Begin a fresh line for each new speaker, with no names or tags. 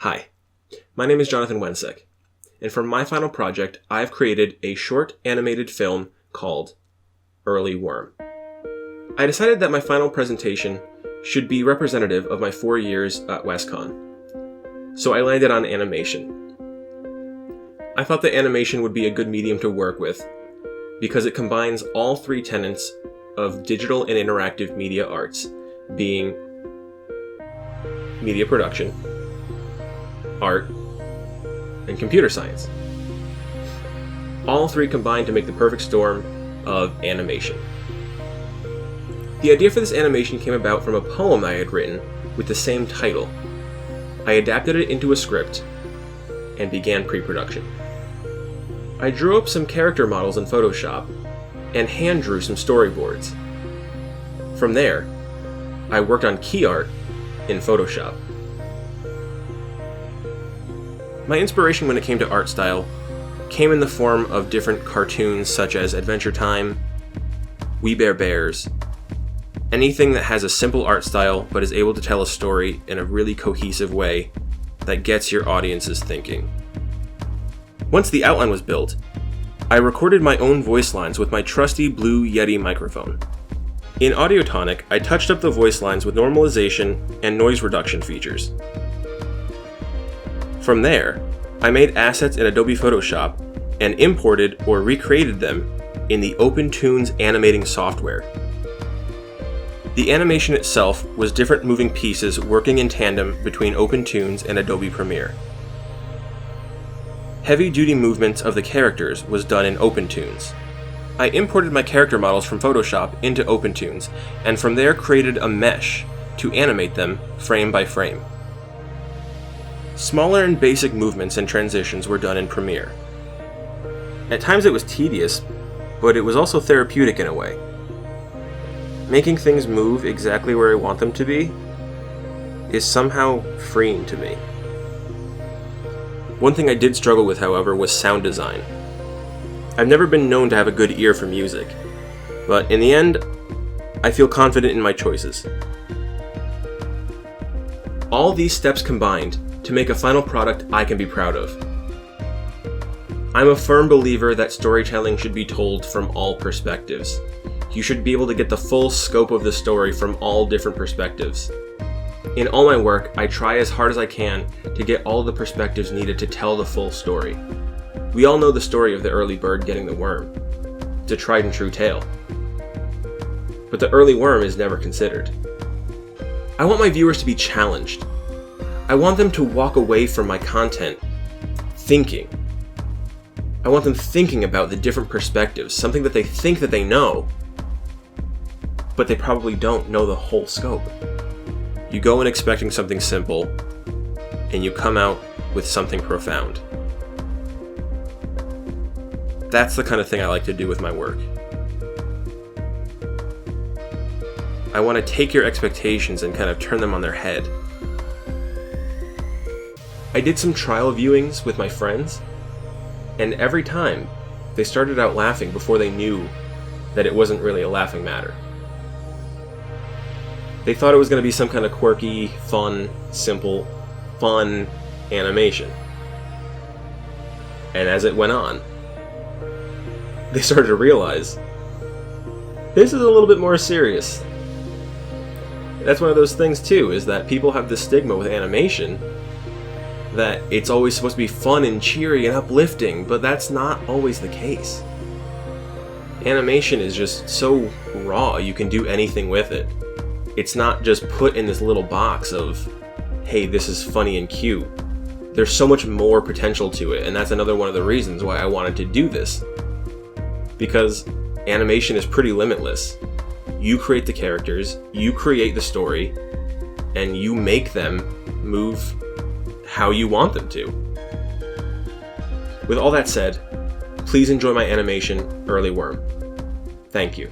Hi, my name is Jonathon Wencek, and for my final project, I've created a short animated film called Early Worm. I decided that my final presentation should be representative of my 4 years at WestCon, so I landed on animation. I thought that animation would be a good medium to work with because it combines all three tenets of digital and interactive media arts, being media production, art, and computer science. All three combine to make the perfect storm of animation. The idea for this animation came about from a poem I had written with the same title. I adapted it into a script and began pre-production. I drew up some character models in Photoshop and hand drew some storyboards. From there, I worked on key art in Photoshop. My inspiration when it came to art style came in the form of different cartoons such as Adventure Time, We Bare Bears, anything that has a simple art style but is able to tell a story in a really cohesive way that gets your audiences thinking. Once the outline was built, I recorded my own voice lines with my trusty Blue Yeti microphone. In Audiotonic, I touched up the voice lines with normalization and noise reduction features. From there, I made assets in Adobe Photoshop and imported or recreated them in the OpenToonz animating software. The animation itself was different moving pieces working in tandem between OpenToonz and Adobe Premiere. Heavy-duty movements of the characters was done in OpenToonz. I imported my character models from Photoshop into OpenToonz, and from there created a mesh to animate them frame by frame. Smaller and basic movements and transitions were done in Premiere. At times it was tedious, but it was also therapeutic in a way. Making things move exactly where I want them to be is somehow freeing to me. One thing I did struggle with, however, was sound design. I've never been known to have a good ear for music, but in the end, I feel confident in my choices. All these steps combined to make a final product I can be proud of. I'm a firm believer that storytelling should be told from all perspectives. You should be able to get the full scope of the story from all different perspectives. In all my work, I try as hard as I can to get all the perspectives needed to tell the full story. We all know the story of the early bird getting the worm. It's a tried and true tale. But the early worm is never considered. I want my viewers to be challenged. I want them to walk away from my content thinking. I want them thinking about the different perspectives, something that they think that they know, but they probably don't know the whole scope. You go in expecting something simple, and you come out with something profound. That's the kind of thing I like to do with my work. I want to take your expectations and kind of turn them on their head. I did some trial viewings with my friends, and every time they started out laughing before they knew that it wasn't really a laughing matter. They thought it was going to be some kind of quirky, fun, simple, fun animation. And as it went on, they started to realize this is a little bit more serious. That's one of those things too, is that people have this stigma with animation that it's always supposed to be fun and cheery and uplifting, but that's not always the case. Animation is just so raw, you can do anything with it. It's not just put in this little box of, hey, this is funny and cute. There's so much more potential to it, and that's another one of the reasons why I wanted to do this. Because animation is pretty limitless. You create the characters, you create the story, and you make them move how you want them to. With all that said, please enjoy my animation, Early Worm. Thank you.